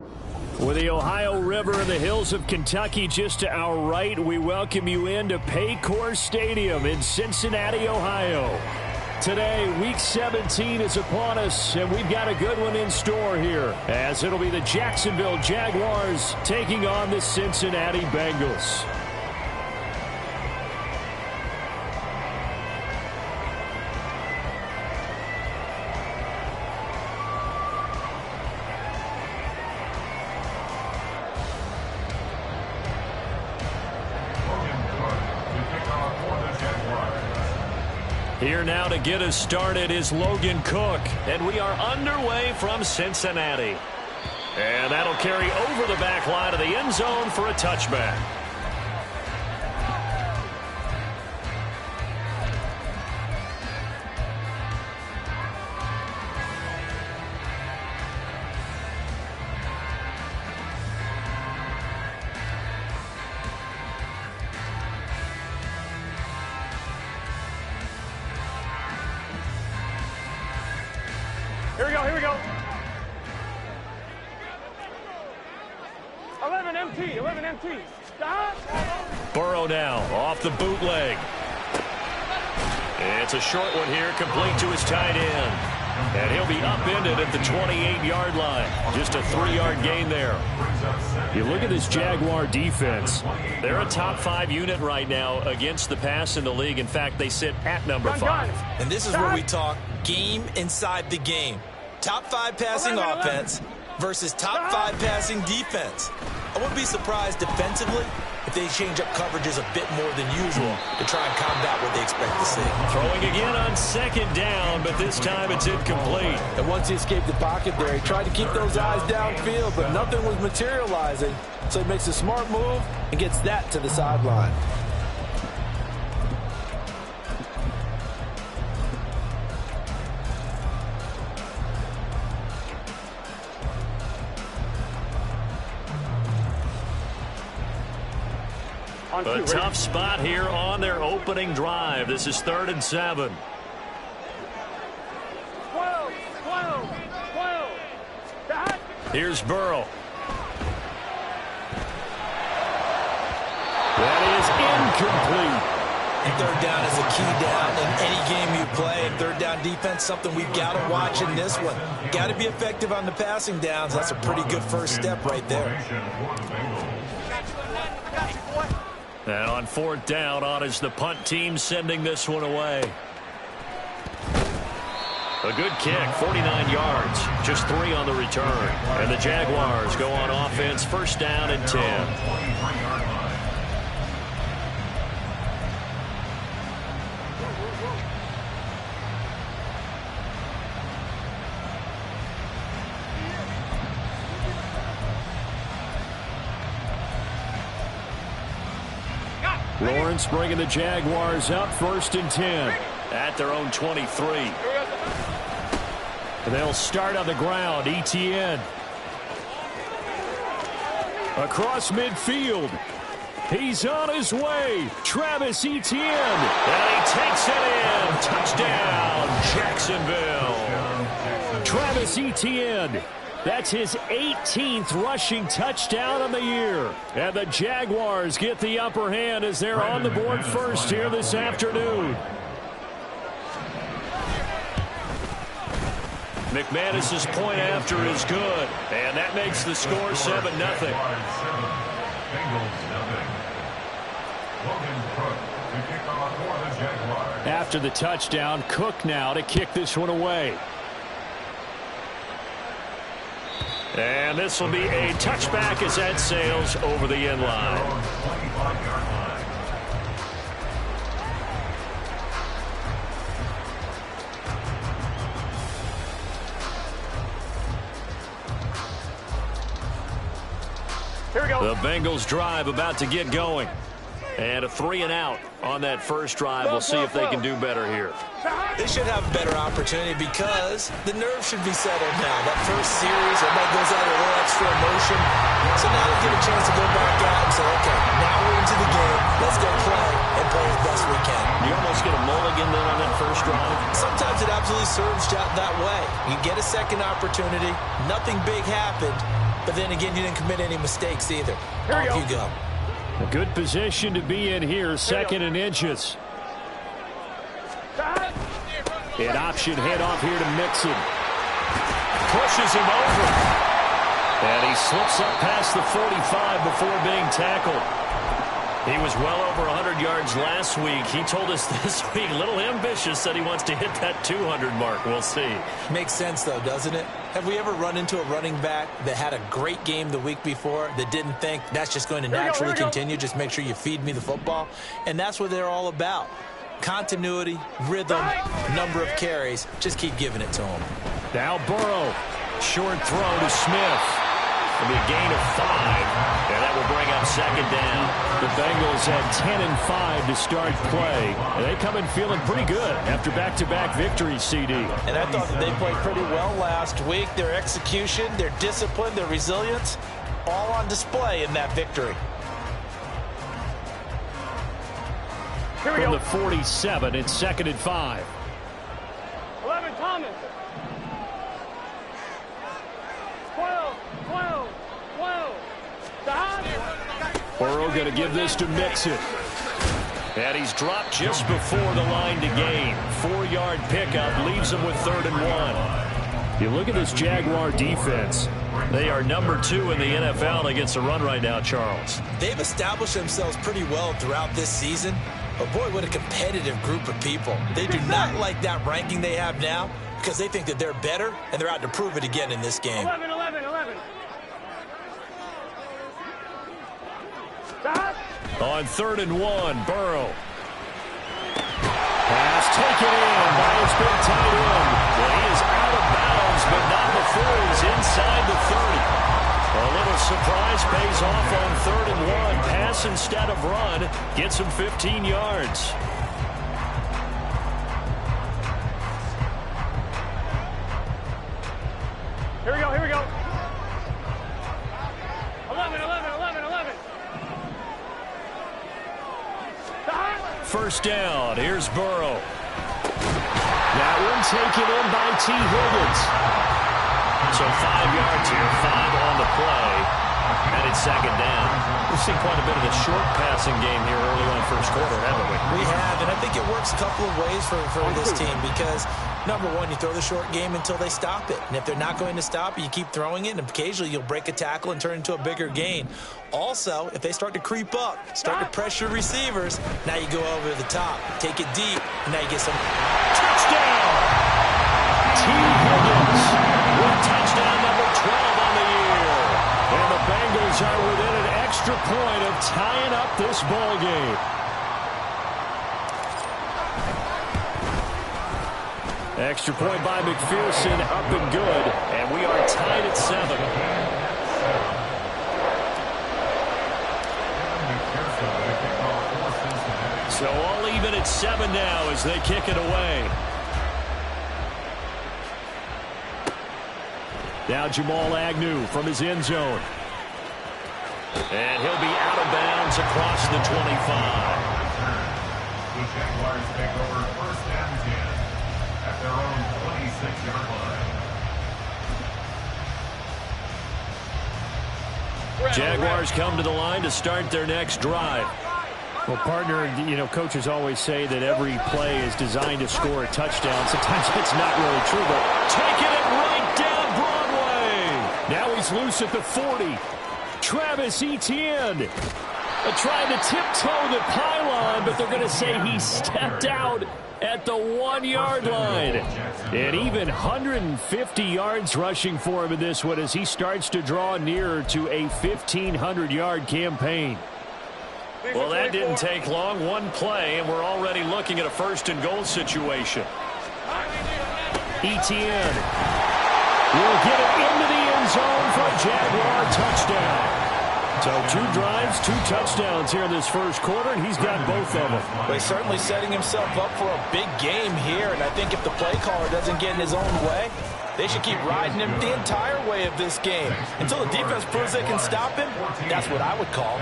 With the Ohio River and the hills of Kentucky just to our right, we welcome you into Paycor Stadium in Cincinnati, Ohio. Today, Week 17 is upon us, and we've got a good one in store here, as it'll be the Jacksonville Jaguars taking on the Cincinnati Bengals. Here now to get us started is Logan Cook. And we are underway from Cincinnati. And that'll carry over the back line of the end zone for a touchback. Here we go. 11 MT. Stop. Burrow now off the bootleg. It's a short one here, complete to his tight end. And he'll be upended at the 28-yard line. Just a 3-yard gain there. You look at this Jaguar defense. They're a top 5 unit right now against the pass in the league. In fact, they sit at number 5. And this is where we talk game inside the game. Top 5 passing offense versus top 5 passing defense. I wouldn't be surprised defensively if they change up coverages a bit more than usual to try and combat what they expect to see. Throwing again on second down, but this time it's incomplete. And once he escaped the pocket there, he tried to keep those eyes downfield, but nothing was materializing. So he makes a smart move and gets that to the sideline. A tough spot here on their opening drive. This is 3rd and 7. 12. Here's Burrow. That is incomplete. And 3rd down is a key down in any game you play. And 3rd down defense, something we've got to watch in this one. Got to be effective on the passing downs. That's a pretty good first step right there. And on 4th down, on is the punt team sending this one away. A good kick, 49 yards, just 3 on the return. And the Jaguars go on offense, 1st down and 10. Lawrence bringing the Jaguars up, 1st and 10 at their own 23. And they'll start on the ground. Etienne across midfield. He's on his way. Travis Etienne. And he takes it in. Touchdown, Jacksonville. Travis Etienne. That's his 18th rushing touchdown of the year. And the Jaguars get the upper hand as they're on the board first here this afternoon. McManus's point after is good. And that makes the score 7-0. After the touchdown, Cook now to kick this one away. And this will be a touchback as that sails over the end line. Here we go. The Bengals drive about to get going. And a 3-and-out on that first drive. We'll see if they can do better here. They should have a better opportunity because the nerves should be settled now. That first series, everybody goes out a little extra emotion. So now they get a chance to go back out and say, okay, now we're into the game. Let's go play and play as best we can. You almost get a mulligan then on that first drive. Sometimes it absolutely serves that way. You get a second opportunity. Nothing big happened. but then again, you didn't commit any mistakes either. Off you go. A good position to be in here, second and inches. An option handoff here to Mixon. Pushes him over. And he slips up past the 45 before being tackled. He was well over 100 yards last week. He told us this week, a little ambitious, said he wants to hit that 200 mark. We'll see. Makes sense, though, doesn't it? Have we ever run into a running back that had a great game the week before that didn't think that's just going to naturally continue? Just make sure you feed me the football. And that's what they're all about. Continuity, rhythm, number of carries. Just keep giving it to him. Now Burrow. Short throw to Smith. It'll be a gain of 5, and that will bring up second down. The Bengals had 10 and 5 to start play, and they come in feeling pretty good after back-to-back victories, CD. And I thought that they played pretty well last week. Their execution, their discipline, their resilience, all on display in that victory. From the 47, it's second and 5. 11, Thomas. 12. Burrow going to give this to Mixon. And he's dropped just before the line to gain. 4-yard pickup leaves him with 3rd and 1. You look at this Jaguar defense. They are number 2 in the NFL against the run right now, Charles. They've established themselves pretty well throughout this season. But, boy, what a competitive group of people. They do not like that ranking they have now because they think that they're better, and they're out to prove it again in this game. 11. On 3rd and 1, Burrow. Pass taken in by his big tight end. Well, he is out of bounds, but not before he's inside the 30. A little surprise pays off on 3rd and 1. Pass instead of run. Gets him 15 yards. Here we go. 11. First down. Here's Burrow. That one taken in by T. Higgins. So 5 yards here, 5 on the play. And it's second down. We've seen quite a bit of the short passing game here early on first quarter, haven't we? We have, and I think it works a couple of ways for this team because, number one, you throw the short game until they stop it. And if they're not going to stop it, you keep throwing it, and occasionally you'll break a tackle and turn it into a bigger gain. Also, if they start to creep up, start to pressure receivers, now you go over the top, take it deep, and now you get some touchdown. T. Higgins with touchdown number 12 on the year. And the Bengals are within an extra point of tying up this ball game. Extra point by McPherson, up and good, and we are tied at 7. So all even at 7 now as they kick it away. Now Jamal Agnew from his end zone. And he'll be out of bounds across the 25. The Jaguars take over first and 10 at their own 26-yard line. Jaguars come to the line to start their next drive. Well, partner, you know, coaches always say that every play is designed to score a touchdown. Sometimes it's not really true, but taking it right down Broadway. Now he's loose at the 40. Travis Etienne trying to tiptoe the pylon, but they're going to say he stepped out at the 1-yard line. And even 150 yards rushing for him in this one as he starts to draw nearer to a 1,500-yard campaign. Well, that didn't take long. One play, and we're already looking at a first-and-goal situation. Etienne will get it into the end zone for a Jaguar touchdown. So 2 drives, 2 touchdowns here in this first quarter, and he's got both of them. But he's certainly setting himself up for a big game here, and I think if the play caller doesn't get in his own way, they should keep riding him the entire way of this game. Until the defense proves they can stop him, that's what I would call.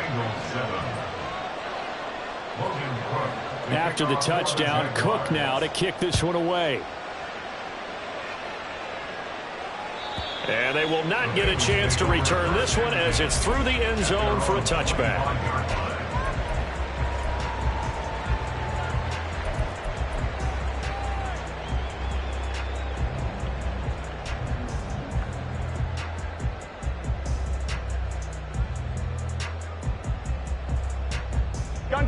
After the touchdown, Cook now to kick this one away. And they will not get a chance to return this one as it's through the end zone for a touchback.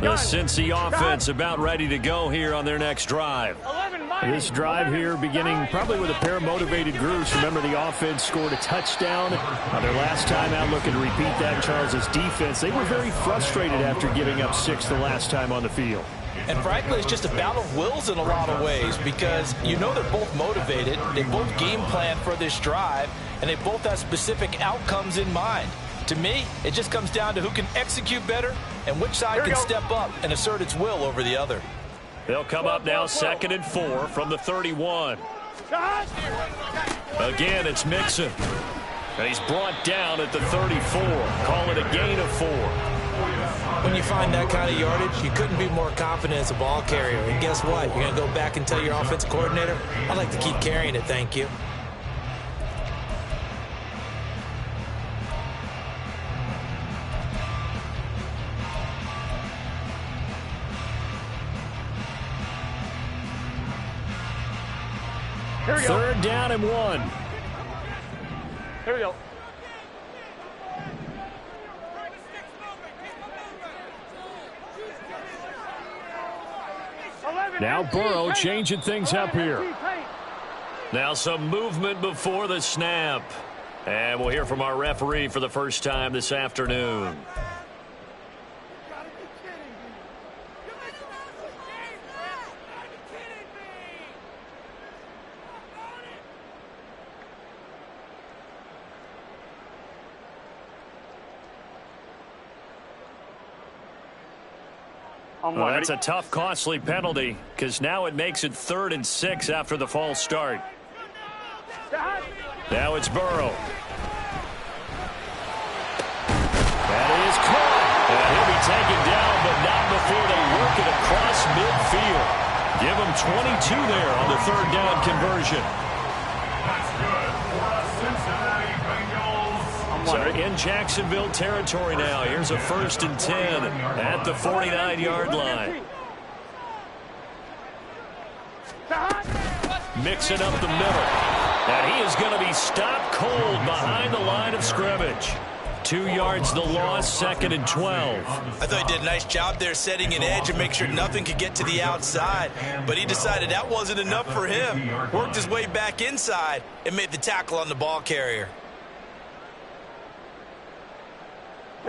The Cincy offense about ready to go here on their next drive. This drive here beginning probably with a pair of motivated groups. Remember, the offense scored a touchdown on their last time out, looking to repeat that. Charles's defense, they were very frustrated after giving up 6 the last time on the field. And frankly, it's just a battle of wills in a lot of ways because you know they're both motivated, they both game plan for this drive, and they both have specific outcomes in mind. To me, it just comes down to who can execute better and which side can step up and assert its will over the other. They'll come up now 2nd and 4 from the 31. Again, it's Mixon. And he's brought down at the 34. Call it a gain of 4. When you find that kind of yardage, you couldn't be more confident as a ball carrier. And guess what? You're going to go back and tell your offensive coordinator, I'd like to keep carrying it, thank you. Third down and 1. Here we go. Now Burrow changing things up here. Now some movement before the snap. And we'll hear from our referee for the first time this afternoon. Well, that's a tough, costly penalty because now it makes it 3rd and 6 after the false start. Now it's Burrow. That is caught. And he'll be taken down, but not before they work it across midfield. Give him 22 there on the 3rd down conversion. That's good for the Cincinnati Bengals. So in Jacksonville territory now. Here's a 1st and 10 at the 49-yard line. Mixing up the middle. And he is going to be stopped cold behind the line of scrimmage. 2 yards the loss, 2nd and 12. I thought he did a nice job there setting an edge and make sure nothing could get to the outside. But he decided that wasn't enough for him. Worked his way back inside and made the tackle on the ball carrier.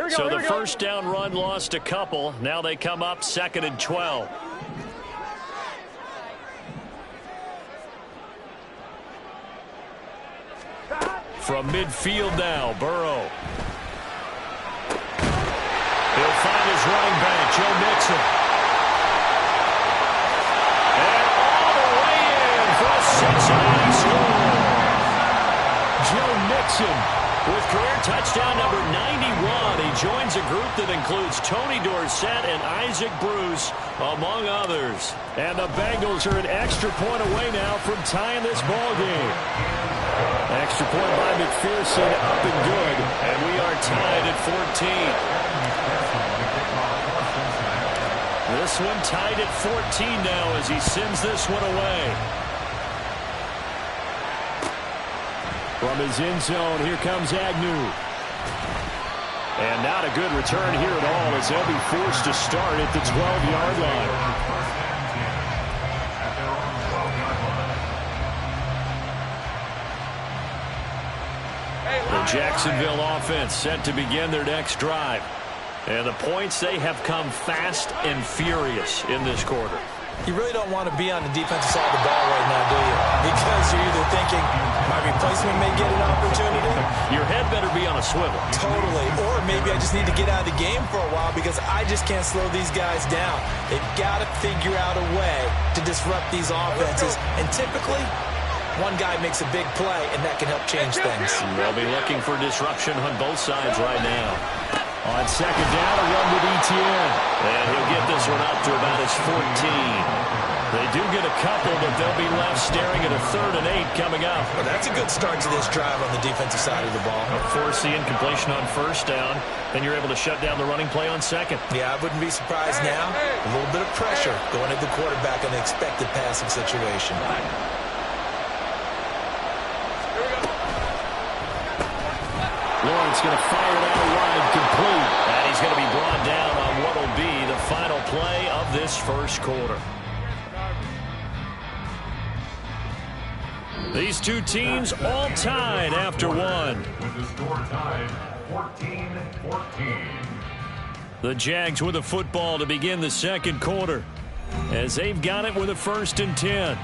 So the first down run lost a couple. Now they come up 2nd and 12. From midfield now, Burrow. He'll find his running back, Joe Mixon. And all the way in for a Cincinnati score. Joe Mixon with career touchdown number 91. He joins a group that includes Tony Dorsett and Isaac Bruce, among others. And the Bengals are an extra point away now from tying this ball game. Extra point by McPherson, up and good. And we are tied at 14. This one tied at 14 now as he sends this one away. From his end zone, here comes Agnew. And not a good return here at all as they'll be forced to start at the 12-yard line. The Jacksonville offense set to begin their next drive. And the points, they have come fast and furious in this quarter. You really don't want to be on the defensive side of the ball right now, do you? Because you're either thinking, my replacement may get an opportunity. Your head better be on a swivel. Totally. Or maybe I just need to get out of the game for a while because I just can't slow these guys down. They've got to figure out a way to disrupt these offenses. And typically, one guy makes a big play, and that can help change things. They'll be looking for disruption on both sides right now. On 2nd down, a run with Etienne. And he'll get this one up to about his 14. They do get a couple, but they'll be left staring at a 3rd and 8 coming up. Well, that's a good start to this drive on the defensive side of the ball. Force the incompletion on 1st down, then you're able to shut down the running play on 2nd. Yeah, I wouldn't be surprised now. A little bit of pressure going at the quarterback in the expected passing situation. Lawrence going to fire it out wide, complete. And he's going to be brought down on what will be the final play of this 1st quarter. These two teams all tied after one. With the score tied 14-14. The Jags with the football to begin the 2nd quarter, as they've got it with a 1st and 10.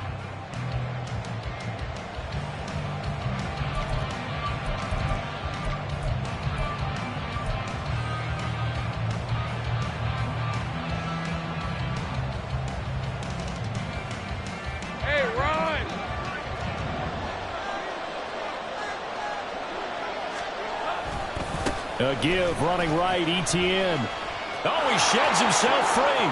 A give, running right, ETN. Oh, he sheds himself free.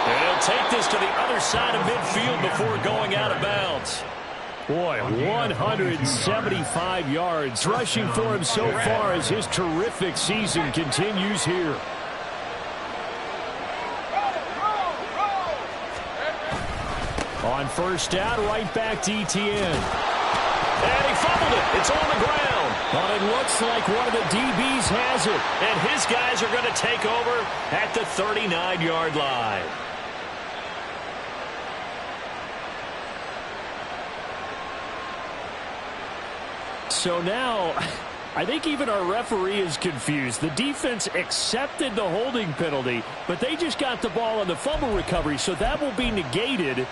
And he'll take this to the other side of midfield before going out of bounds. Boy, 175 yards rushing for him so far as his terrific season continues here. On 1st down, right back to ETN. And he fumbled it. It's on the ground. But it looks like one of the DBs has it. And his guys are going to take over at the 39-yard line. So now, I think even our referee is confused. The defense accepted the holding penalty, but they just got the ball on the fumble recovery, so that will be negated.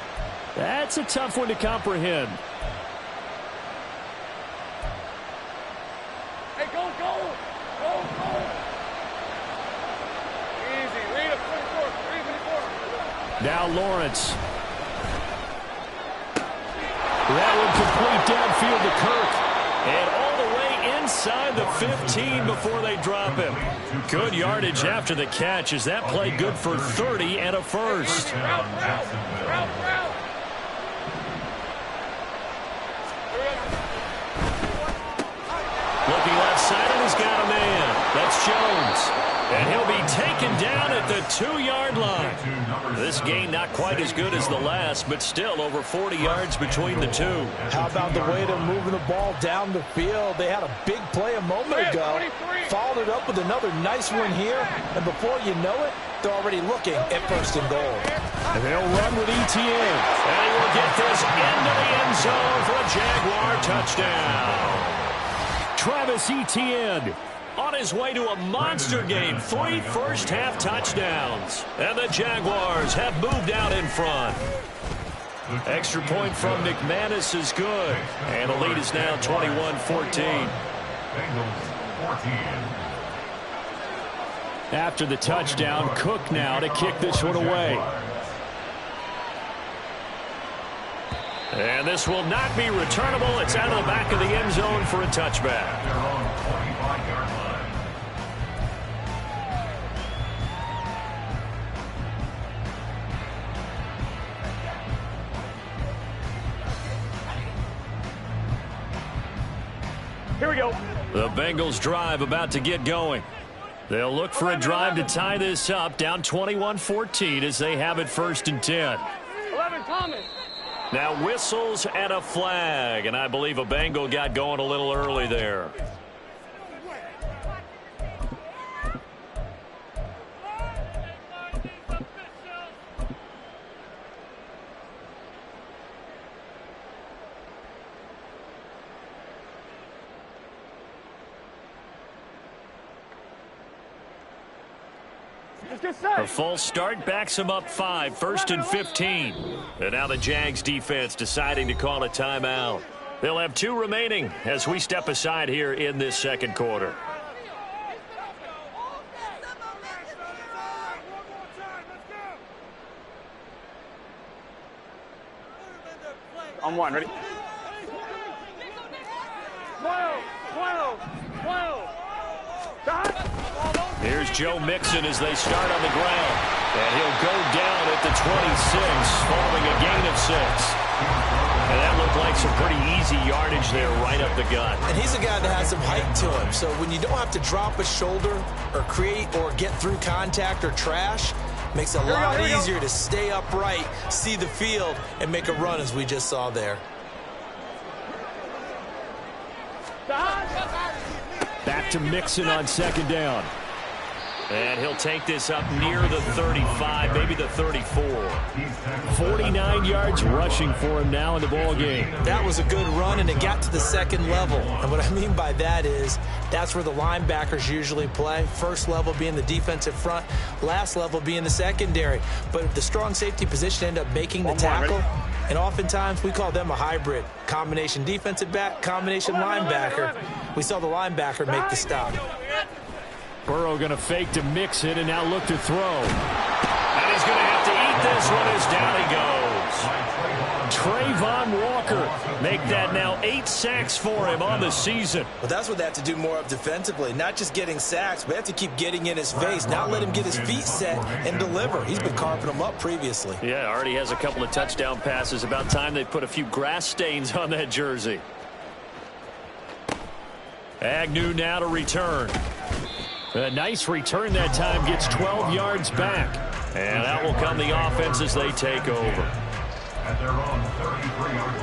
That's a tough one to comprehend. Hey, go. Easy. Read it, 24. Now Lawrence. That one complete downfield to Kirk. And all the way inside the 15 before they drop him. Good yardage after the catch as that play good for 30 and a 1st. Route. Looking left side, and he's got a man. That's Jones. And he'll be taken down at the 2-yard line. This game not quite as good as the last, but still over 40 yards between the two. How about the way they're moving the ball down the field? They had a big play a moment ago. Followed it up with another nice one here. And before you know it, they're already looking at 1st and goal. And they'll run with ETN. And he will get this into the end zone for a Jaguar touchdown. Travis Etienne on his way to a monster game. 3 first-half touchdowns. And the Jaguars have moved out in front. Extra point from McManus is good. And the lead is now 21-14. Bengals 14. After the touchdown, Cook now to kick this one away. And this will not be returnable. It's out of the back of the end zone for a touchback. Their own 25-yard line. Here we go. The Bengals drive about to get going. They'll look for a drive to tie this up, down 21-14 as they have it 1st and 10. 11 coming. Now whistles and a flag, and I believe a Bengal got going a little early there. A false start backs him up 5, 1st and 15. And now the Jags defense deciding to call a timeout. They'll have 2 remaining as we step aside here in this 2nd quarter. On 1, ready? 12. Here's Joe Mixon as they start on the ground. And he'll go down at the 26, following a gain of 6. And that looked like some pretty easy yardage there right up the gut. And he's a guy that has some height to him. So when you don't have to drop a shoulder or create or get through contact or trash, makes it a lot easier to stay upright, see the field, and make a run as we just saw there. Back to Mixon on second down. And he'll take this up near the 35, maybe the 34. 49 yards rushing for him now in the ball game. That was a good run, and it got to the second level. And what I mean by that is that's where the linebackers usually play. First level being the defensive front, last level being the secondary. But the strong safety position ended up making the tackle. And oftentimes we call them a hybrid. Combination defensive back, combination linebacker. We saw the linebacker make the stop. Burrow going to fake to Mixon and now look to throw. And he's going to have to eat this one as down he goes. Trayvon Walker make that now 8 sacks for him on the season. Well, that's what they have to do more of defensively. Not just getting sacks, but they have to keep getting in his face. Not let him get his feet set and deliver. He's been carving them up previously. Yeah, already has a couple of touchdown passes. About time they put a few grass stains on that jersey. Agnew now to return. A nice return that time, gets 12 yards back. And that will come the offense as they take over. At their own 33-yard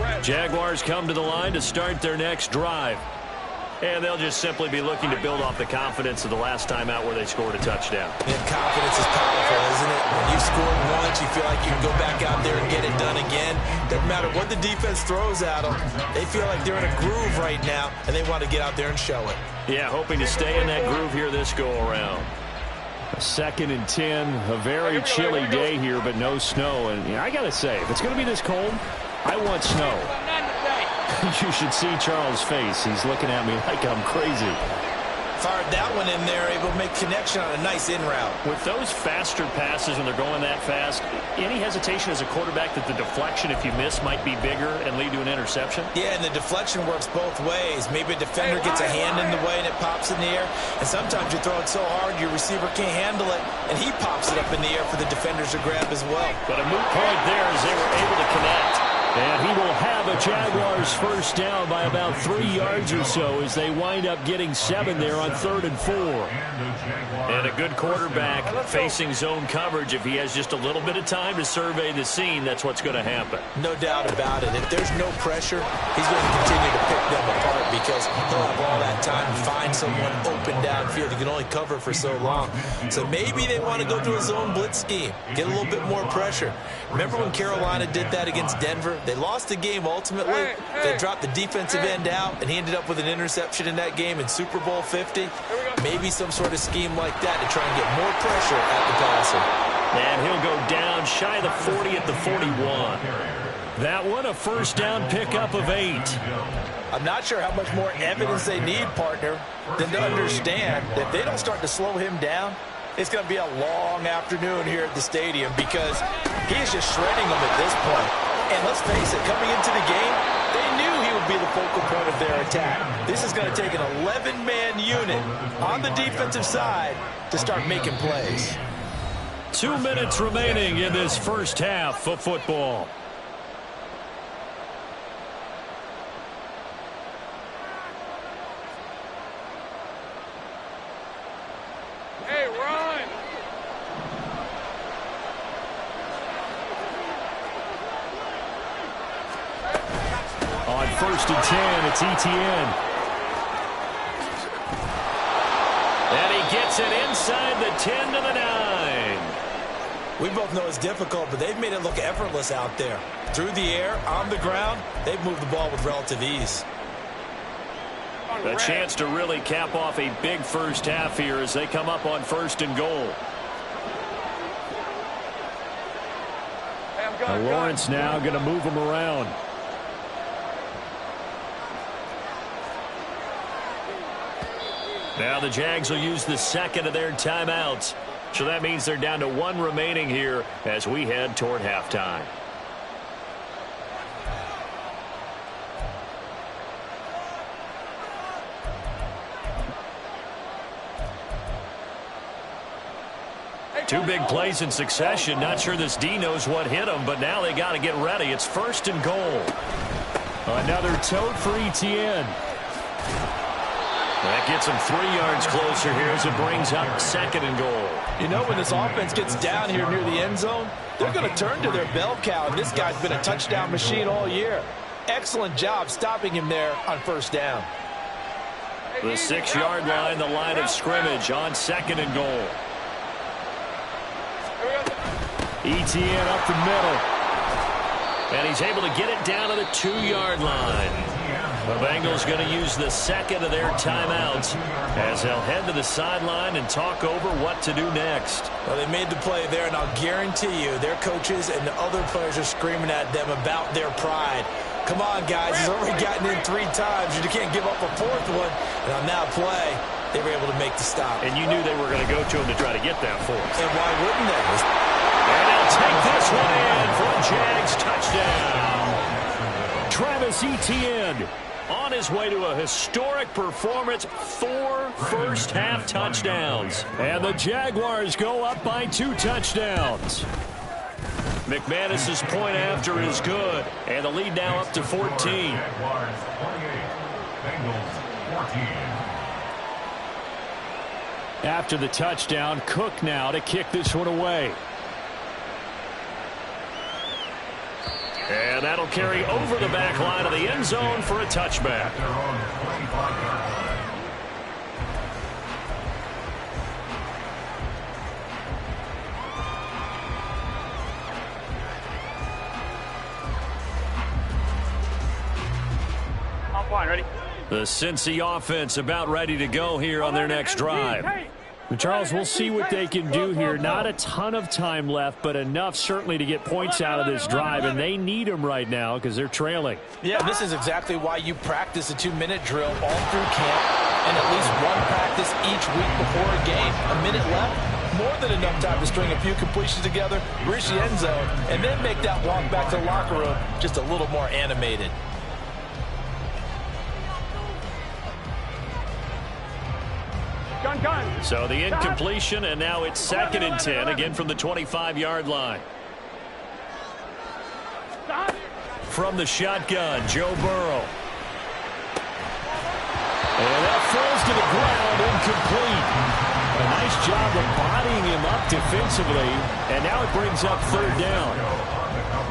line. Jaguars come to the line to start their next drive. And they'll just simply be looking to build off the confidence of the last time out where they scored a touchdown. And confidence is powerful, isn't it? When you've scored once, you feel like you can go back out there and get it done again. Doesn't matter what the defense throws at them. They feel like they're in a groove right now, and they want to get out there and show it. Yeah, hoping to stay in that groove here this go-around. 2nd and 10, a very chilly day here, but no snow. And I got to say, if it's going to be this cold, I want snow. You should see Charles' face. He's looking at me like I'm crazy. Fired that one in there, able to make connection on a nice in route. With those faster passes when they're going that fast, any hesitation as a quarterback that the deflection, if you miss, might be bigger and lead to an interception? Yeah, and the deflection works both ways. Maybe a defender gets a hand in the way and it pops in the air. And sometimes you throw it so hard your receiver can't handle it, and he pops it up in the air for the defenders to grab as well. But a moot point there as they were able to connect. And he will have a Jaguars first down by about 3 yards or so as they wind up getting 7 there on 3rd and 4. And a good quarterback facing zone coverage. If he has just a little bit of time to survey the scene, that's what's going to happen. No doubt about it. If there's no pressure, he's going to continue to pick them apart because he'll have all that time to find someone open downfield. He can only cover for so long. So maybe they want to go to a zone blitz scheme, get a little bit more pressure. Remember when Carolina did that against Denver? They lost the game ultimately. They dropped the defensive end out, and he ended up with an interception in that game in Super Bowl 50. Maybe some sort of scheme like that to try and get more pressure at the passer. And he'll go down shy of the 40 at the 41. That one a first down pickup of 8. I'm not sure how much more evidence they need, partner, than to understand that if they don't start to slow him down, it's going to be a long afternoon here at the stadium because he is just shredding them at this point. And let's face it, coming into the game, they knew he would be the focal point of their attack. This is going to take an 11-man unit on the defensive side to start making plays. 2 minutes remaining in this first half of football. Hey, run! On 1st and 10, it's Etienne. And he gets it inside the 10 to the 9. We both know it's difficult, but they've made it look effortless out there. Through the air, on the ground, they've moved the ball with relative ease. A chance to really cap off a big first half here as they come up on 1st and goal. Lawrence now going to move him around. Now the Jags will use the second of their timeouts. So that means they're down to 1 remaining here as we head toward halftime. Two big plays in succession. Not sure this D knows what hit him, but now they got to get ready. It's 1st and goal. Another tote for Etienne. That gets him 3 yards closer here as it brings up 2nd and goal. You know, when this offense gets down here near the end zone, they're going to turn to their bell cow, and this guy's been a touchdown machine all year. Excellent job stopping him there on 1st down. The 6-yard line, the line of scrimmage on 2nd and goal. Etienne up the middle. And he's able to get it down to the 2-yard line. The Bengals going to use the 2nd of their timeouts as they'll head to the sideline and talk over what to do next. Well, they made the play there, and I'll guarantee you their coaches and the other players are screaming at them about their pride. Come on, guys. He's already gotten in 3 times. You can't give up a 4th one. And on that play, they were able to make the stop. And you knew they were going to go to him to try to get that 4th. And why wouldn't they? And they'll take this one in for a Jags touchdown. Travis Etienne on his way to a historic performance, 4 first-half touchdowns. And the Jaguars go up by 2 touchdowns. McManus's point after is good, and the lead now up to 14. Jaguars 28, Bengals 14. After the touchdown, Cook now to kick this one away. And that'll carry over the back line of the end zone for a touchback. Their own 25-yard line. Fine, ready? The Cincy offense about ready to go here on their next drive. Charles, we'll see what they can do here. Not a ton of time left, but enough certainly to get points out of this drive, and they need them right now because they're trailing. Yeah, this is exactly why you practice a 2-minute drill all through camp and at least 1 practice each week before a game. A minute left, more than enough time to string a few completions together, reach the end zone, and then make that walk back to the locker room just a little more animated. So the incompletion, and now it's 2nd and 10, again from the 25-yard line. From the shotgun, Joe Burrow. And that falls to the ground, incomplete. A nice job of bodying him up defensively, and now it brings up 3rd down.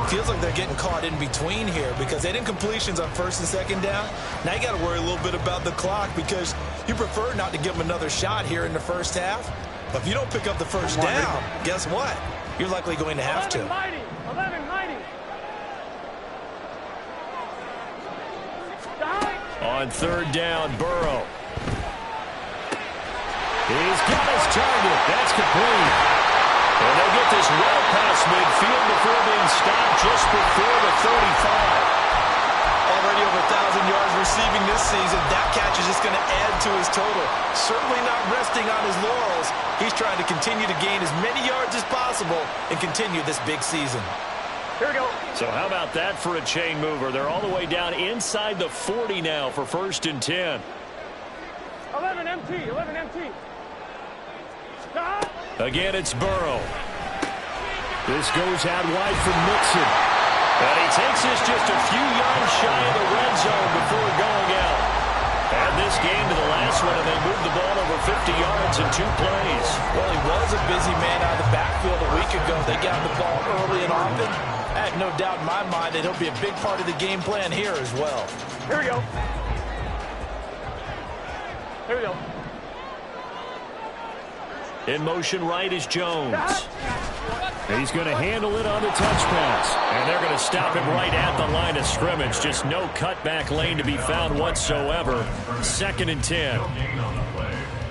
Feels like they're getting caught in between here because they did incompletions on 1st and 2nd down. Now you got to worry a little bit about the clock because you prefer not to give them another shot here in the 1st half. But if you don't pick up the 1st down, guess what? You're likely going to have to. 11-90. On 3rd down, Burrow. He's got his target. That's complete. And they'll get this well past midfield before being stopped just before the 35. Already over 1,000 yards receiving this season. That catch is just going to add to his total. Certainly not resting on his laurels. He's trying to continue to gain as many yards as possible and continue this big season. Here we go. So how about that for a chain mover? They're all the way down inside the 40 now for 1st and 10. 11 MT. Again, it's Burrow. This goes out wide for Mixon. And he takes this just a few yards shy of the red zone before going out. Add this game to the last one, and they moved the ball over 50 yards in 2 plays. Well, he was a busy man out of the backfield a week ago. They got the ball early and often. I have no doubt in my mind that he'll be a big part of the game plan here as well. Here we go. In motion right is Jones. He's going to handle it on the touch pass. And they're going to stop him right at the line of scrimmage. Just no cutback lane to be found whatsoever. 2nd and 10.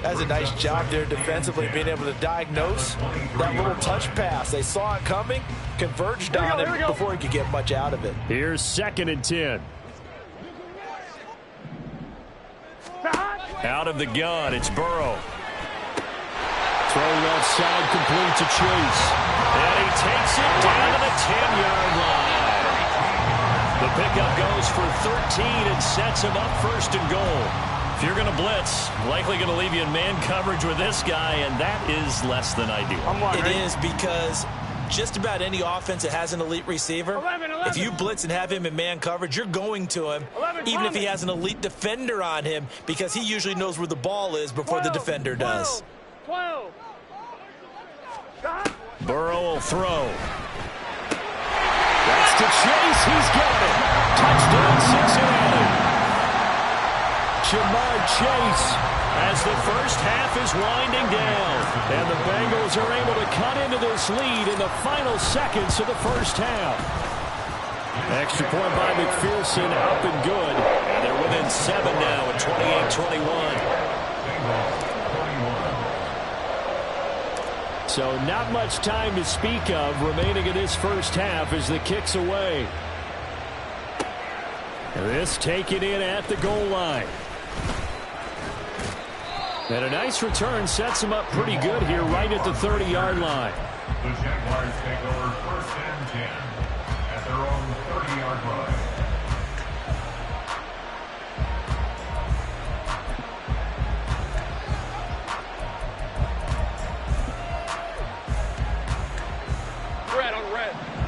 That's a nice job there defensively, being able to diagnose that little touch pass. They saw it coming, converged on him before he could get much out of it. Here's 2nd and 10. Out of the gun, it's Burrow. Throw left side, complete to Chase. And he takes it down to the 10-yard line. The pickup goes for 13 and sets him up first and goal. If you're going to blitz, likely going to leave you in man coverage with this guy, and that is less than ideal. It is, because just about any offense that has an elite receiver, 11. If you blitz and have him in man coverage, you're going to him, 11, even if he has an elite defender on him, because he usually knows where the ball is before 12, the defender does. 12. Burrow will throw. That's to Chase. He's got it. Touchdown, Cincinnati. Jamar Chase as the first half is winding down. And the Bengals are able to cut into this lead in the final seconds of the first half. Extra point by McPherson, up and good. And they're within 7 now at 28-21. So not much time to speak of remaining in this first half as the kick's away. And this taken in at the goal line. And a nice return sets him up pretty good here right at the 30-yard line. The Jaguars take over first and 10 at their own 30-yard line.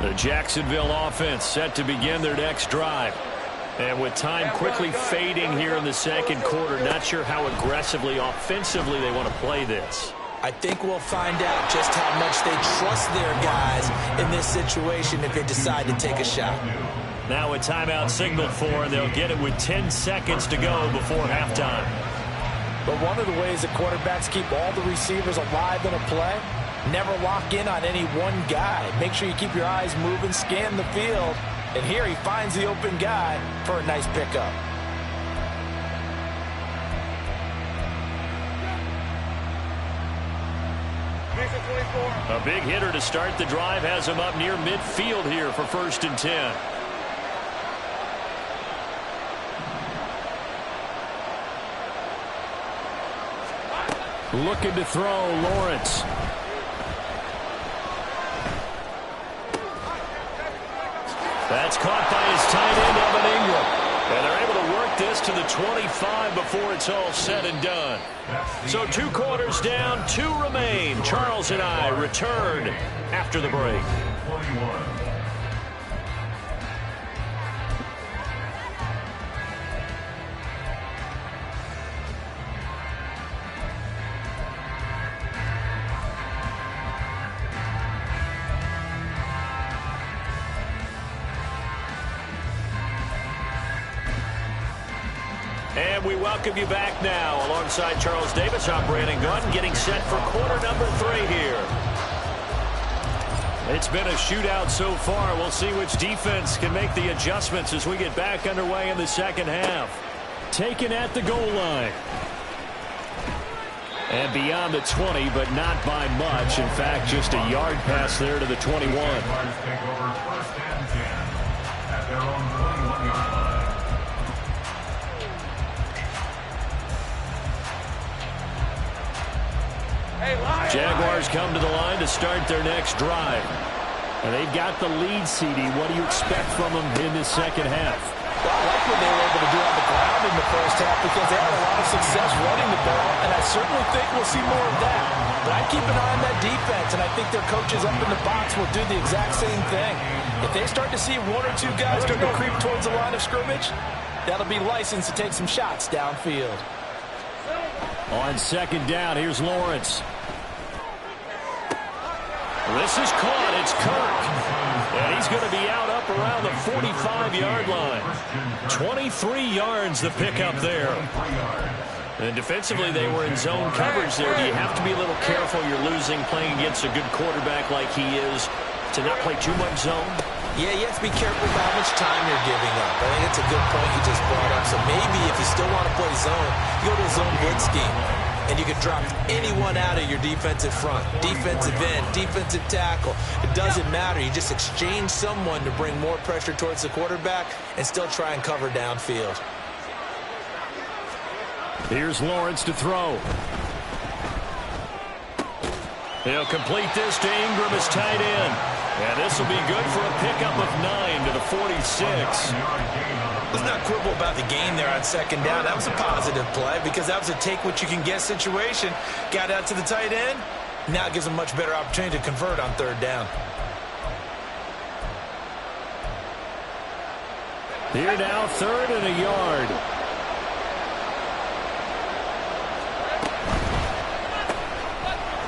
The Jacksonville offense set to begin their next drive. And with time quickly fading here in the second quarter, not sure how aggressively, offensively they want to play this. I think we'll find out just how much they trust their guys in this situation if they decide to take a shot. Now a timeout signaled for, and they'll get it with 10 seconds to go before halftime. But one of the ways that quarterbacks keep all the receivers alive in a play, never lock in on any one guy. Make sure you keep your eyes moving, scan the field. And here he finds the open guy for a nice pickup. A big hitter to start the drive has him up near midfield here for first and 10. Looking to throw, Lawrence. That's caught by his tight end, Evan Ingram. And they're able to work this to the 25 before it's all said and done. So 2 quarters down, 2 remain. Charles and I return after the break. 21. And we welcome you back now. Alongside Charles Davis, I'm Brandon Gunn, getting set for quarter number 3 here. It's been a shootout so far. We'll see which defense can make the adjustments as we get back underway in the second half. Taken at the goal line. And beyond the 20, but not by much. In fact, just a yard pass there to the 21. Take over first and 10 at their own 21-yard line. Jaguars come to the line to start their next drive. And they've got the lead, CD. What do you expect from them in this second half? Well, I like what they were able to do on the ground in the first half because they had a lot of success running the ball, and I certainly think we'll see more of that. But I keep an eye on that defense, and I think their coaches up in the box will do the exact same thing. If they start to see 1 or 2 guys start to creep towards the line of scrimmage, that'll be licensed to take some shots downfield. On second down, here's Lawrence. This is caught. It's Kirk. And he's going to be out up around the 45-yard line. 23 yards the pickup there. And defensively, they were in zone coverage there. Do you have to be a little careful? You're losing playing against a good quarterback like he is to not play too much zone? Yeah, you have to be careful about how much time you're giving up. I think it's a good point you just brought up. So maybe if you still want to play zone, you go to a zone blitz scheme. And you can drop anyone out of your defensive front. Defensive end, defensive tackle. It doesn't matter. You just exchange someone to bring more pressure towards the quarterback and still try and cover downfield. Here's Lawrence to throw. He'll complete this to Ingram as tight end. And this will be good for a pickup of 9 to the 46. Let's not quibble about the gain there on second down. That was a positive play because that was a take-what-you-can-get situation. Got out to the tight end. Now it gives him a much better opportunity to convert on third down. Here now, 3rd and a yard.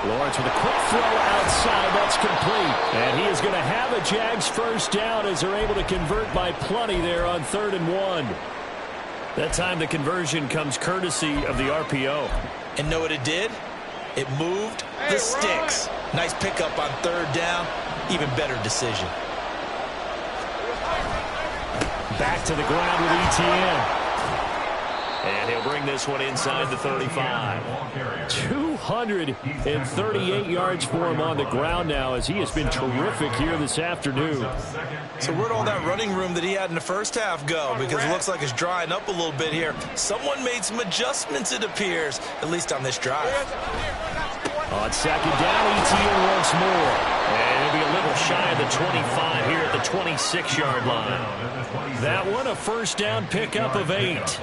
Lawrence with a quick throw outside. That's complete. And he is going to have a Jags first down as they're able to convert by plenty there on 3rd and 1. That time the conversion comes courtesy of the RPO. And know what it did? It moved the sticks. Nice pickup on third down. Even better decision. Back to the ground with ETN. And he'll bring this one inside the 35. 238 yards for him on the ground now as he has been terrific here this afternoon. So where'd all that running room that he had in the first half go? Because it looks like it's drying up a little bit here. Someone made some adjustments, it appears, at least on this drive. On second down, ETN once more. And he'll be a little shy of the 25 here at the 26-yard line. That one, a first down pickup of 8.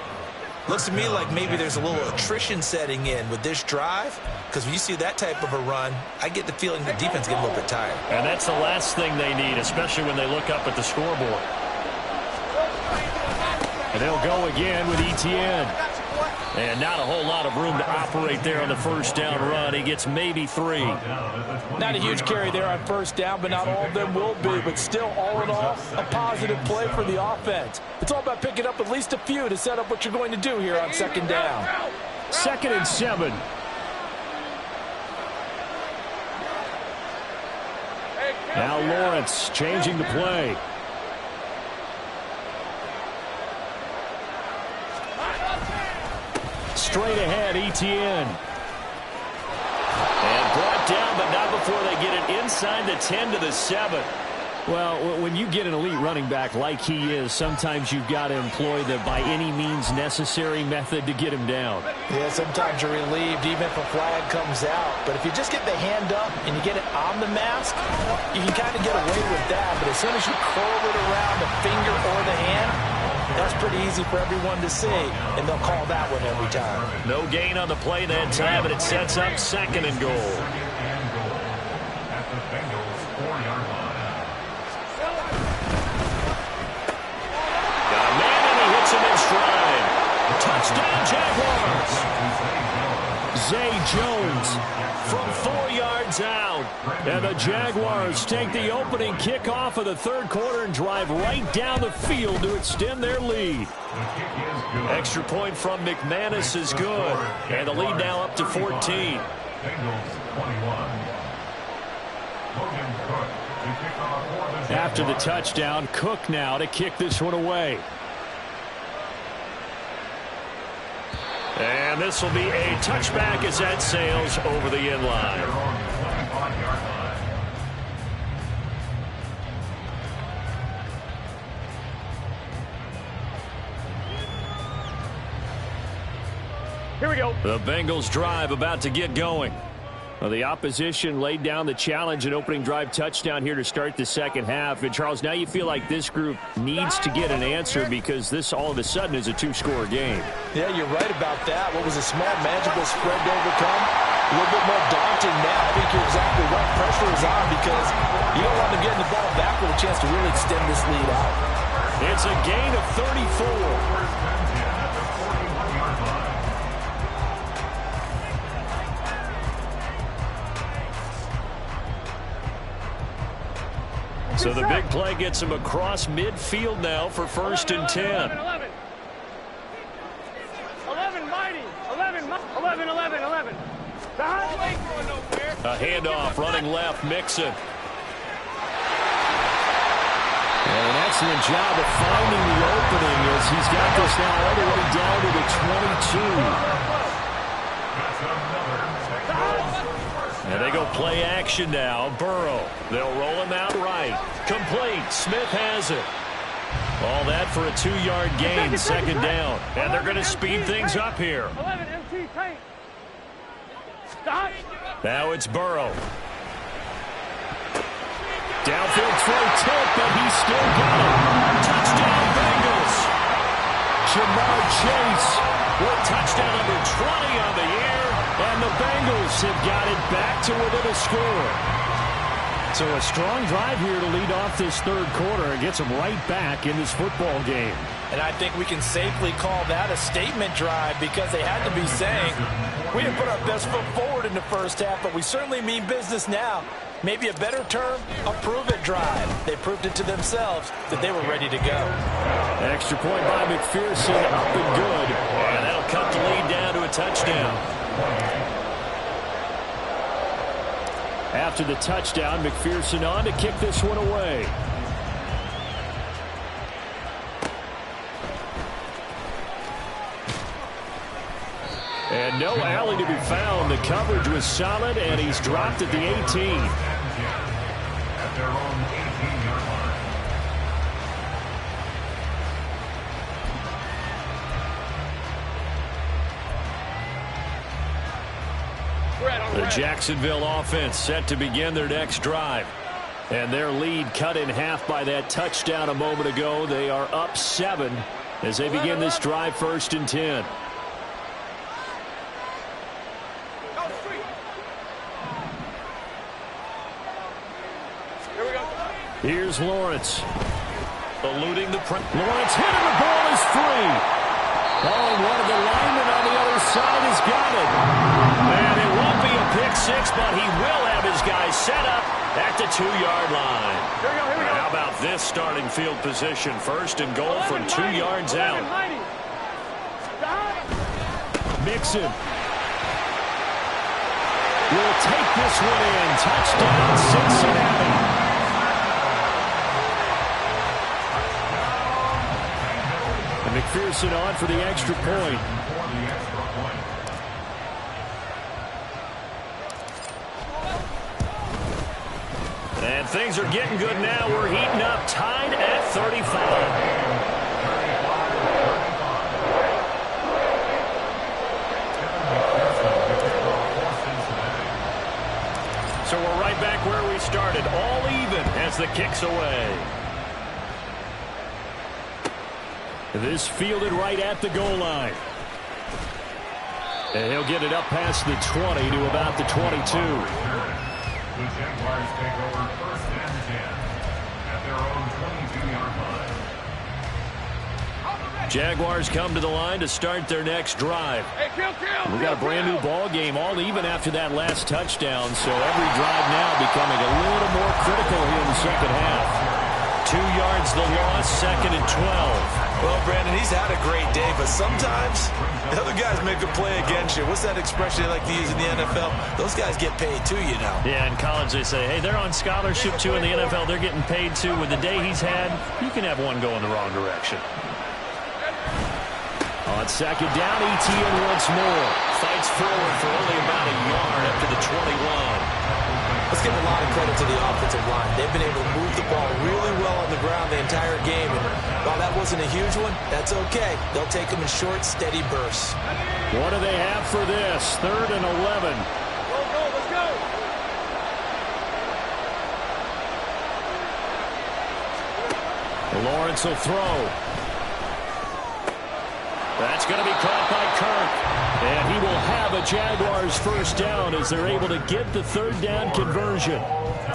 Looks to me like maybe there's a little attrition setting in with this drive, because when you see that type of a run, I get the feeling the defense get a little bit tired. And that's the last thing they need, especially when they look up at the scoreboard. And they'll go again with ETN. And not a whole lot of room to operate there on the first down run. He gets maybe 3. Not a huge carry there on first down, but not all of them will be. But still, all in all, a positive play for the offense. It's all about picking up at least a few to set up what you're going to do here on second down. 2nd and 7. Now Lawrence changing the play. Straight ahead, ETN. And brought down, but not before they get it inside the 10 to the 7. Well, when you get an elite running back like he is, sometimes you've got to employ the by any means necessary method to get him down. Yeah, sometimes you're relieved even if a flag comes out. But if you just get the hand up and you get it on the mask, you can kind of get away with that. But as soon as you curl it around the finger or the hand, that's pretty easy for everyone to see, and they'll call that one every time. No gain on the play that time, and it sets up 2nd and goal. At the Bengals 4-yard line. Got a man, and he hits him in stride. Touchdown, Jaguars. Zay Jones from 4 yards out. And the Jaguars take the opening kickoff of the 3rd quarter and drive right down the field to extend their lead. Extra point from McManus is good. And the lead now up to 14. Bengals 21. After the touchdown, Cook now to kick this one away. And this will be a touchback as that sails over the end line. Here we go. The Bengals drive about to get going. Well, the opposition laid down the challenge and opening drive touchdown here to start the second half. And, Charles, now you feel like this group needs to get an answer because this all of a sudden is a 2-score game. Yeah, you're right about that. What was a small, manageable spread to overcome? A little bit more daunting now. I think you're exactly right. Pressure is on because you don't want them getting the ball back with a chance to really extend this lead out. It's a gain of 34. So the big play gets him across midfield now for 1st and 10. 11, mighty. 11. A handoff running left, Mixon. And an excellent job of finding the opening as he's got this now all the way down to the 22. And they go play action now. Burrow. They'll roll him out right. Complete. Smith has it. All that for a 2-yard gain, 2nd down. And they're going to speed things up here. 11 MT tank. Now it's Burrow. Downfield throw tip, but he still got it. Touchdown Bengals. Jamar Chase with touchdown number 20 on the year, and the Bengals have got it back to within a score. So a strong drive here to lead off this third quarter and gets them right back in this football game. And I think we can safely call that a statement drive because they had to be saying, we didn't put our best foot forward in the first half, but we certainly mean business now. Maybe a better term, a prove-it drive. They proved it to themselves that they were ready to go. Extra point by McPherson, up and good. And that'll cut the lead down to a touchdown. After the touchdown, McPherson on to kick this one away. And no alley to be found. The coverage was solid, and he's dropped at the 18. At their own 18-yard line. The Jacksonville offense set to begin their next drive. And their lead cut in half by that touchdown a moment ago. They are up 7 as they begin this drive 1st and 10. Here's Lawrence. Eluding the pressure. Lawrence hit and the ball is free. Oh, one of the linemen on the other side has got it. And it won't be a pick six, but he will have his guys set up at the 2-yard line. Here we go. How about this starting field position? 1st and goal from 2 yards out. Mixon will take this one in. Touchdown, Cincinnati. McPherson on for the extra point. And things are getting good now. We're heating up, tied at 35. So we're right back where we started, all even as the kick's away. This fielded right at the goal line. And he'll get it up past the 20 to about the 22. The Jaguars take over 1st and 10 at their own 22-yard line. Jaguars come to the line to start their next drive. We got a brand new ball game, all even after that last touchdown. So every drive now becoming a little more critical here in the second half. 2 yards the loss, 2nd and 12. Well, Brandon, he's had a great day, but sometimes the other guys make a play against you. What's that expression they like to use in the NFL? Those guys get paid too, you know. Yeah, in college they say, hey, they're on scholarship too. In the NFL, they're getting paid too. With the day he's had, you can have one go in the wrong direction. On 2nd down, ETN once more. Fights forward for only about a yard after the 21. Let's give a lot of credit to the offensive line. They've been able to move the ball really well on the ground the entire game. And while that wasn't a huge one, that's okay. They'll take them in short, steady bursts. What do they have for this? 3rd and 11. Let's go. Lawrence will throw. That's going to be caught by Kirk. And he will have a Jaguars 1st down as they're able to get the 3rd down conversion.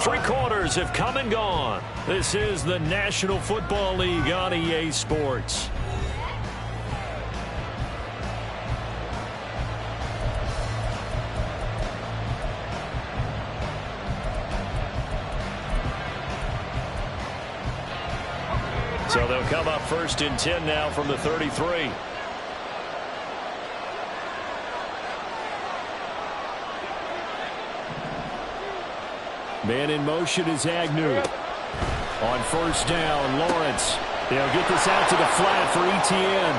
3 quarters have come and gone. This is the National Football League on EA Sports. So they'll come up 1st and 10 now from the 33. Man in motion is Agnew. On 1st down, Lawrence. They'll get this out to the flat for ETN.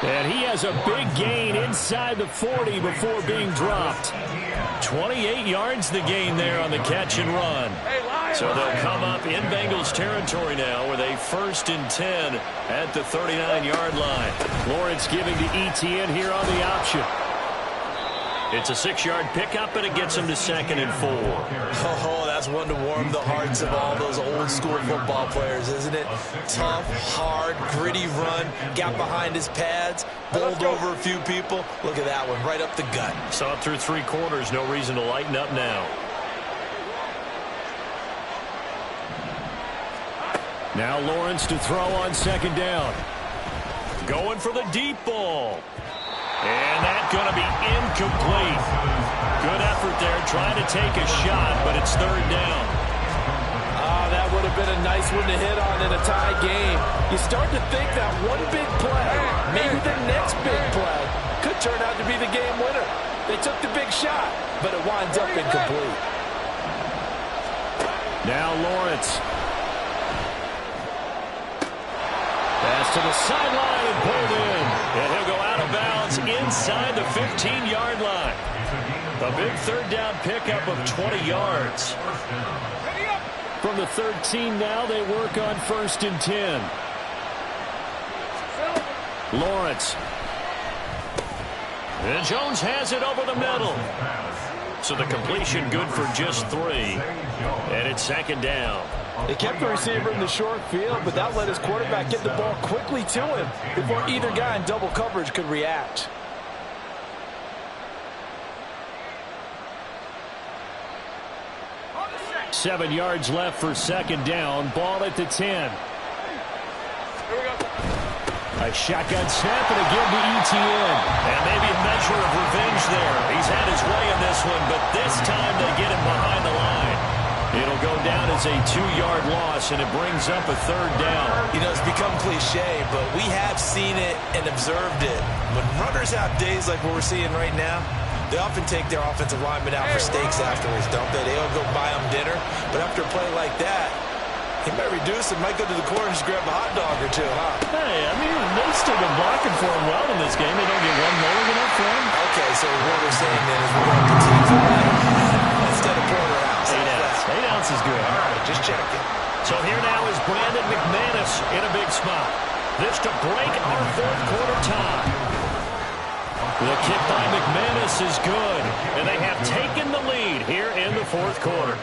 And he has a big gain inside the 40 before being dropped. 28 yards the gain there on the catch and run. So they'll come up in Bengals territory now with a 1st and 10 at the 39-yard line. Lawrence giving to ETN here on the option. It's a 6-yard pickup, and it gets him to 2nd and 4. Oh, that's one to warm the hearts of all those old-school football players, isn't it? Tough, hard, gritty run, got behind his pads, bowled over a few people. Look at that one, right up the gut. Saw it through 3 quarters. No reason to lighten up now. Now Lawrence to throw on 2nd down. Going for the deep ball. And that's going to be incomplete. Good effort there trying to take a shot, but it's 3rd down. That would have been a nice one to hit on in a tie game. You start to think that one big play, maybe the next big play, could turn out to be the game winner. They took the big shot, but it winds up incomplete. Now Lawrence. Pass to the sideline and pulled in. And he'll go out of bounds inside the 15-yard line. A big 3rd down pickup of 20 yards. From the 13 now, they work on 1st and 10. Lawrence. And Jones has it over the middle. So the completion good for just 3. And it's 2nd down. They kept the receiver in the short field, but that let his quarterback get the ball quickly to him before either guy in double coverage could react. Seven yards left for 2nd down. Ball at the 10. A shotgun snap and again to ETN. And maybe a measure of revenge there. He's had his way in this one, but this time they get him behind the line. It'll go down as a 2-yard loss, and it brings up a 3rd down. You know, it's become cliche, but we have seen it and observed it. When runners have days like what we're seeing right now, they often take their offensive linemen out for steaks afterwards, don't they? They'll go buy them dinner. But after a play like that, he might reduce it, might go to the corner and just grab a hot dog or two, huh? Hey, I mean, they've still been blocking for him well in this game. They don't get one lower enough for him. Okay, so what we're saying then is we're going to continue for that instead of porterhouse. 8 ounce. 8 ounce is good. All right, just checking. So here now is Brandon McManus in a big spot. This to break our 4th quarter tie. The kick by McManus is good, and they have taken the lead here in the 4th quarter.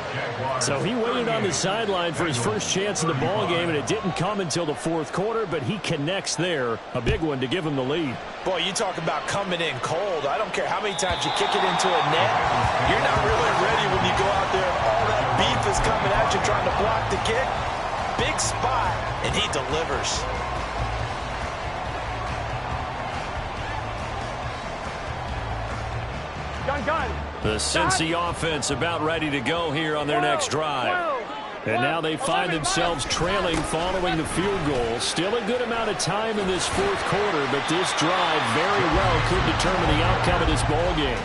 So he waited on the sideline for his first chance in the ball game, and it didn't come until the 4th quarter, but he connects there. A big one to give him the lead. Boy, you talk about coming in cold. I don't care how many times you kick it into a net. You're not really ready when you go out there and all that beef is coming at you trying to block the kick. Big spot, and he delivers. The Cincy offense about ready to go here on their next drive. And now they find themselves trailing following the field goal. Still a good amount of time in this 4th quarter, but this drive very well could determine the outcome of this ball game.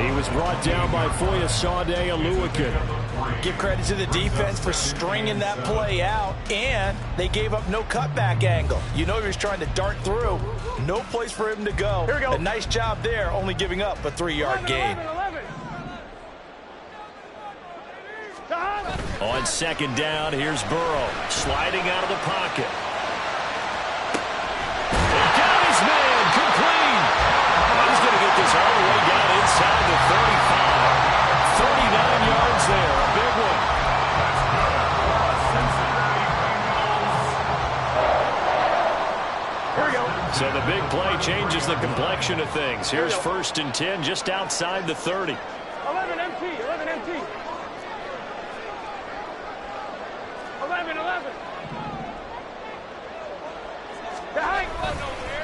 He was brought down by Foyesade Oluwakan. Give credit to the defense for stringing that play out, and they gave up no cutback angle. You know he was trying to dart through. No place for him to go. Here we go. A nice job there, only giving up a 3-yard gain. 11. On 2nd down, here's Burrow sliding out of the pocket. He got his man complete. He's going to get this all the way down inside the 35. 39 yards there, a big one. Here we go. So the big play changes the complexion of things. Here's 1st and 10 just outside the 30. 11 MT. 11 MT. 11.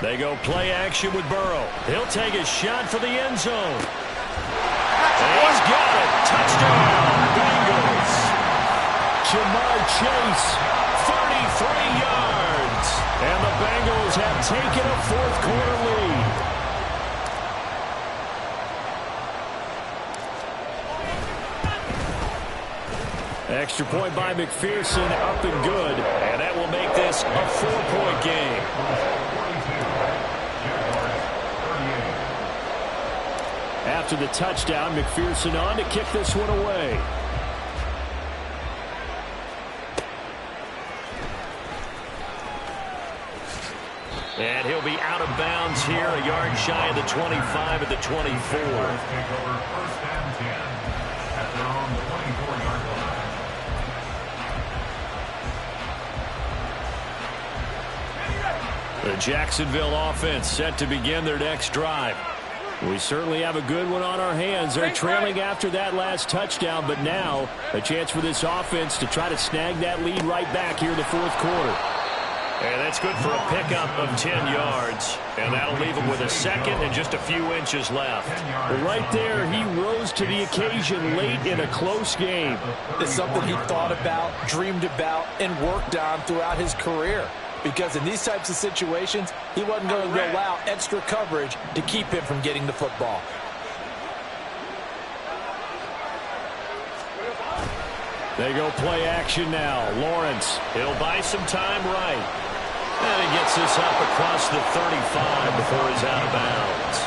They go play action with Burrow. He'll take a shot for the end zone. And he's got it. Touchdown, Bengals. Jamar Chase, 33 yards. And the Bengals have taken a 4th quarter lead. Extra point by McPherson, up and good. And that will make this a 4-point game. After the touchdown, McPherson on to kick this one away. And he'll be out out of bounds here, a yard shy of the 25 at the 24. Take over first and 10 at their own 24-yard line. The Jacksonville offense set to begin their next drive. We certainly have a good one on our hands. They're trailing after that last touchdown, but now a chance for this offense to try to snag that lead right back here in the fourth quarter. And that's good for a pickup of 10 yards. And that'll leave him with a second and just a few inches left. Right there, he rose to the occasion late in a close game. It's something he thought about, dreamed about, and worked on throughout his career. Because in these types of situations, he wasn't going to allow extra coverage to keep him from getting the football. They go play action now. Lawrence, He'll buy some time right. and he gets this up across the 35 before he's out of bounds.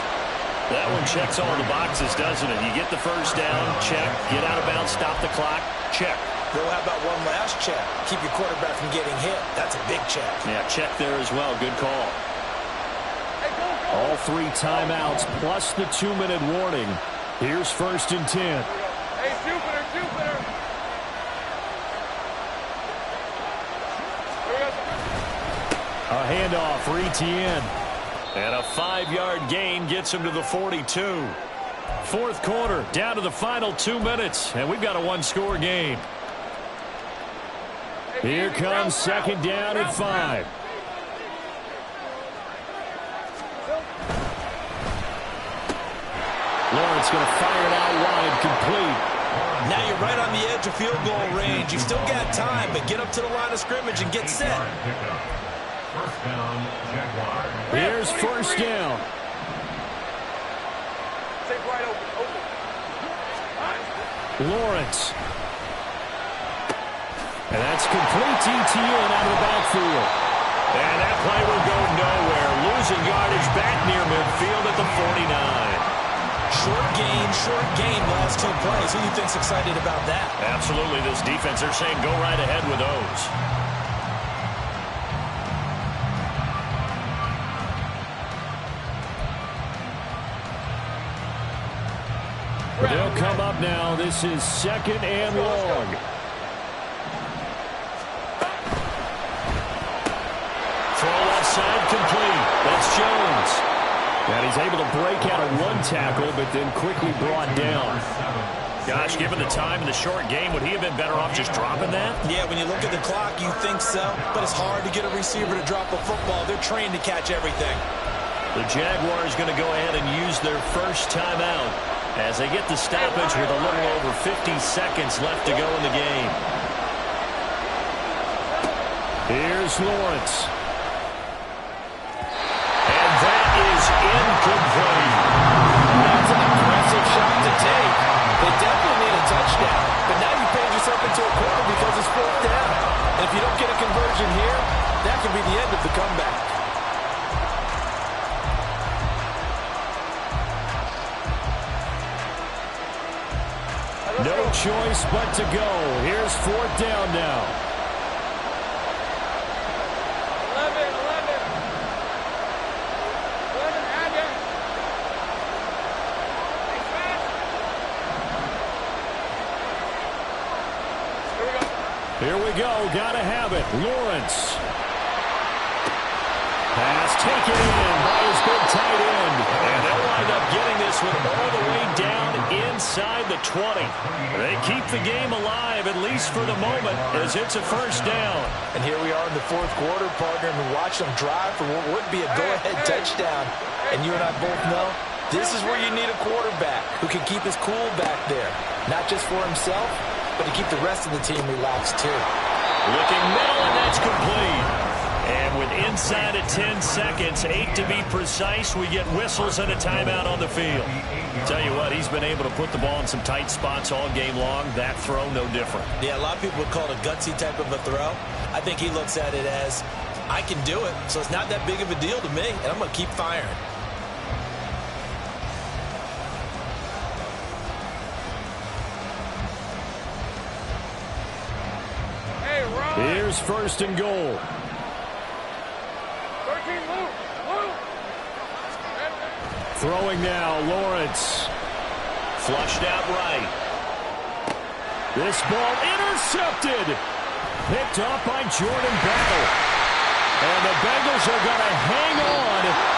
That one checks all the boxes, doesn't it? You get the first down, check. Get out of bounds, stop the clock, check. Well, how about one last check? Keep your quarterback from getting hit. That's a big check. Yeah, check there as well. Good call. All 3 timeouts plus the 2-minute warning. Here's first and 10. Hey, Jupiter. A handoff for Etienne. And a 5-yard gain gets him to the 42. Fourth quarter, down to the final 2 minutes, and we've got a 1-score game. Here comes second down and 5. Lawrence going to fire it out wide, complete. Now you're right on the edge of field goal range. You've still got time, but get up to the line of scrimmage and get set. First down, Jaguars. Here's first down. Lawrence. And that's complete to Etienne out of the backfield. And that play will go nowhere. Losing yardage back near midfield at the 49. Short gain last 2 plays. Who do you think's excited about that? Absolutely, this defense, they're saying go right ahead with those. They'll come up now. This is second and long. Throw left side complete. That's Jones. And he's able to break out of 1 tackle, but then quickly brought down. Gosh, given the time in the short game, would he have been better off just dropping that? Yeah, when you look at the clock, you think so. But it's hard to get a receiver to drop a football. They're trained to catch everything. The Jaguars going to go ahead and use their first timeout as they get the stoppage with a little over 50 seconds left to go in the game. Here's Lawrence. And that is incomplete. That's an impressive shot to take. They definitely need a touchdown. But now you paid yourself into a corner because it's 4th down. And if you don't get a conversion here, that could be the end of the comeback. No choice but to go. Here's 4th down now. 11, add ya. Here we go. Gotta have it. Lawrence. Pass taken in by his big tight end. And they'll wind up getting this one all the way down inside the 20. They keep the game alive, at least for the moment, as it's a first down. And here we are in the 4th quarter, partner, and we watch them drive for what would be a go-ahead touchdown. And you and I both know this is where you need a quarterback who can keep his cool back there. Not just for himself, but to keep the rest of the team relaxed too. Looking middle, and that's complete. And with inside of 10 seconds, 8 to be precise, we get whistles and a timeout on the field. Tell you what, he's been able to put the ball in some tight spots all game long. That throw, no different. Yeah, a lot of people would call it a gutsy type of a throw. I think he looks at it as, I can do it, so it's not that big of a deal to me, and I'm going to keep firing. Here's first and goal. 13, move. Throwing now, Lawrence. Flushed out right. This ball intercepted. Picked off by Jordan Battle. And the Bengals are going to hang on